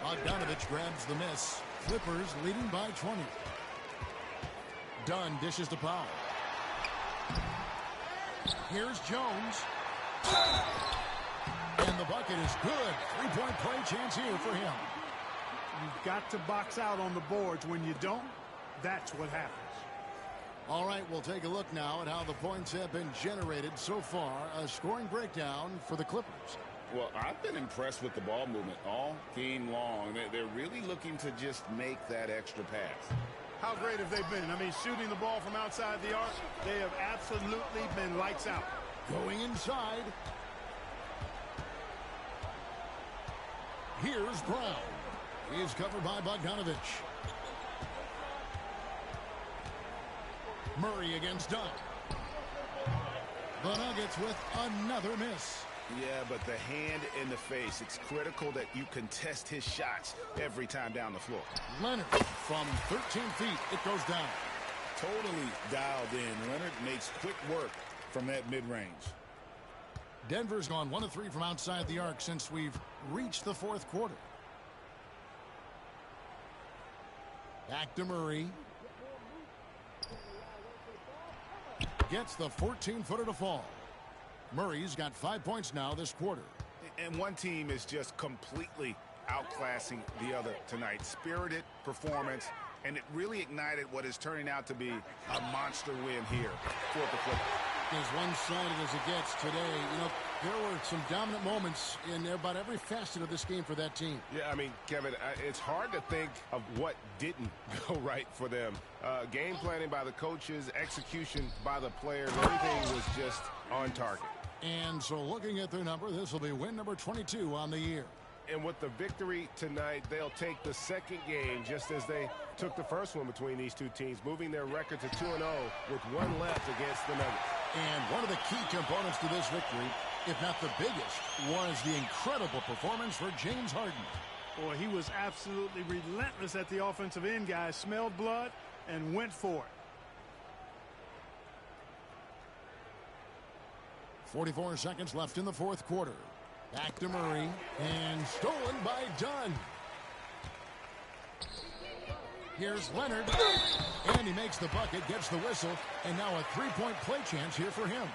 Bogdanovic grabs the miss. Clippers leading by 20. Dunn dishes to Powell. Here's Jones. And the bucket is good. 3-point play chance here for him. You've got to box out on the boards. When you don't, that's what happens. All right, we'll take a look now at how the points have been generated so far. A scoring breakdown for the Clippers. Well, I've been impressed with the ball movement all game long. They're really looking to just make that extra pass. How great have they been? I mean, shooting the ball from outside the arc, they have absolutely been lights out. Going inside. Here's Brown. He's covered by Bogdanovic. Murray against Dunn. The Nuggets with another miss. Yeah, but the hand in the face, it's critical that you contest his shots every time down the floor. Leonard from 13 feet, it goes down. Totally dialed in. Leonard makes quick work from that mid-range. Denver's gone 1 of 3 from outside the arc since we've reached the fourth quarter. Back to Murray. Gets the 14-footer to fall. Murray's got 5 points now this quarter. And one team is just completely outclassing the other tonight. Spirited performance, and it really ignited what is turning out to be a monster win here for the Clippers. As one-sided as it gets today, you know, there were some dominant moments in about every facet of this game for that team. Yeah, I mean, Kevin, it's hard to think of what didn't go right for them. Game planning by the coaches, execution by the players, everything was just on target. And so looking at their number, this will be win number 22 on the year. And with the victory tonight, they'll take the second game just as they took the first one between these two teams, moving their record to 2-0 with one left against the Nuggets. And one of the key components to this victory, if not the biggest, was the incredible performance for James Harden. Boy, he was absolutely relentless at the offensive end, guys. Smelled blood and went for it. 44 seconds left in the fourth quarter. Back to Murray, and stolen by Dunn. Here's Leonard, and he makes the bucket, gets the whistle, and now a three-point play chance here for him.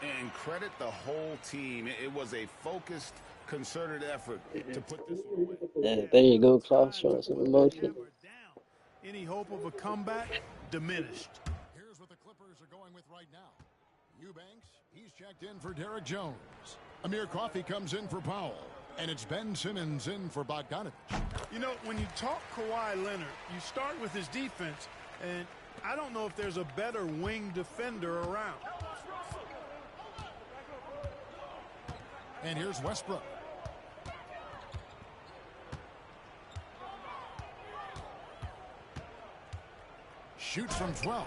And credit the whole team. It was a focused, concerted effort to put this one away. Yeah, there you go, Klaus, showing some emotion. Any hope of a comeback diminished. Here's what the Clippers are going with right now. Eubanks, he's checked in for Derek Jones. Amir Coffey comes in for Powell. And it's Ben Simmons in for Bogdanovich. You know, when you talk Kawhi Leonard, you start with his defense, and I don't know if there's a better wing defender around. And here's Westbrook. Shoots from 12.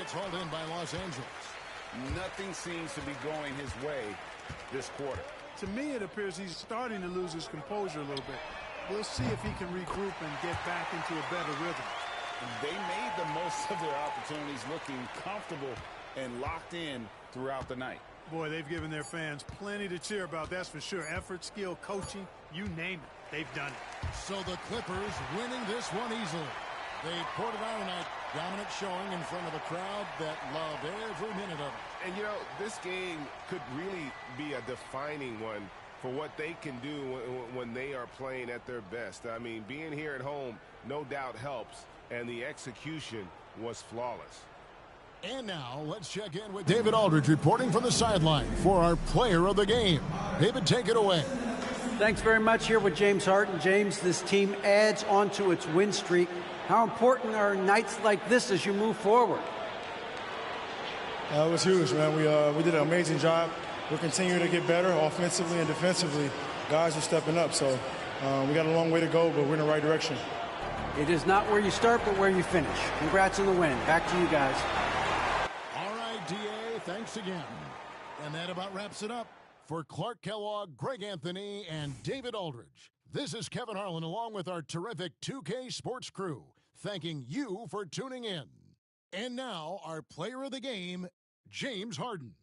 It's hauled in by Los Angeles. Nothing seems to be going his way this quarter. To me, it appears he's starting to lose his composure a little bit. We'll see if he can regroup and get back into a better rhythm. They made the most of their opportunities, looking comfortable and locked in throughout the night. Boy, they've given their fans plenty to cheer about, that's for sure. Effort, skill, coaching, you name it, they've done it. So the Clippers winning this one easily. They poured it out tonight. Dominant showing in front of a crowd that loved every minute of it. And, you know, this game could really be a defining one for what they can do when they are playing at their best. I mean, being here at home no doubt helps, and the execution was flawless. And now let's check in with David Aldridge reporting from the sideline for our player of the game. David, take it away. Thanks very much. Here with James Harden. James, this team adds on to its win streak. How important are nights like this as you move forward? It was huge, man. We did an amazing job. We're continuing to get better offensively and defensively. Guys are stepping up, so we got a long way to go, but we're in the right direction. It is not where you start, but where you finish. Congrats on the win. Back to you guys. All right, D.A., thanks again. And that about wraps it up. For Clark Kellogg, Greg Anthony, and David Aldridge, this is Kevin Harlan along with our terrific 2K Sports crew, thanking you for tuning in. And now, our player of the game, James Harden.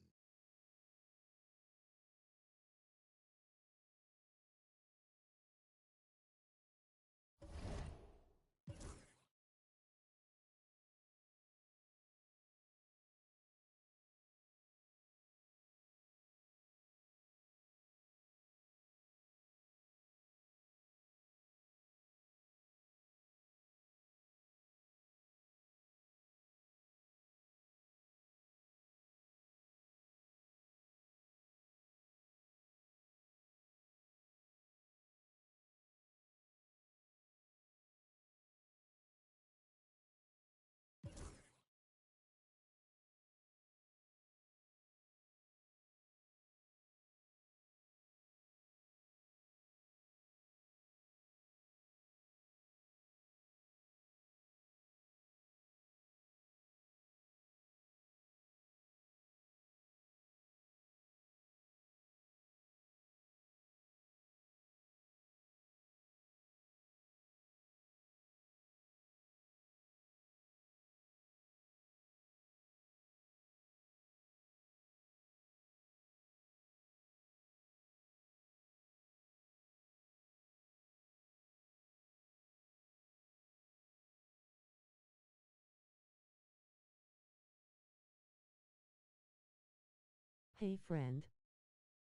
Hey friend.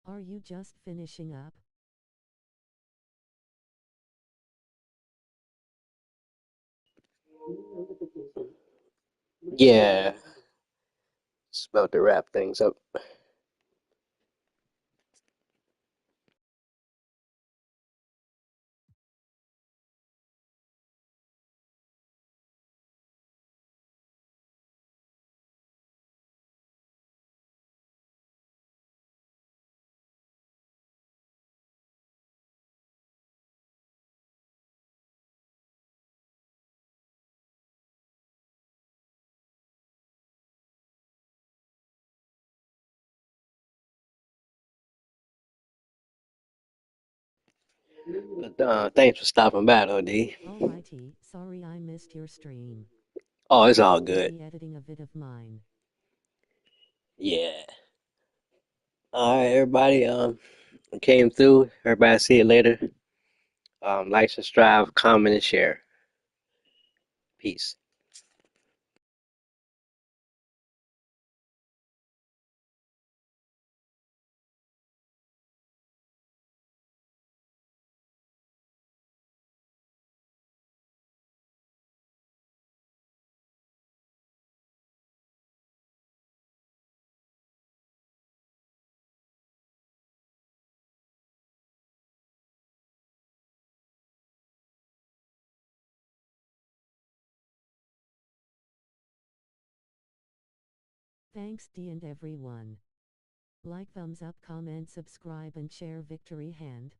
Are you just finishing up? Yeah, it's about to wrap things up. But thanks for stopping by, though, D. Alrighty, sorry I missed your stream. Oh, it's all good. Busy editing a vid of mine. Yeah. All right, everybody. Came through. Everybody see it later. Like, subscribe, comment, and share. Peace. Thanks D and everyone. Like, thumbs up, comment, subscribe and share victory hand.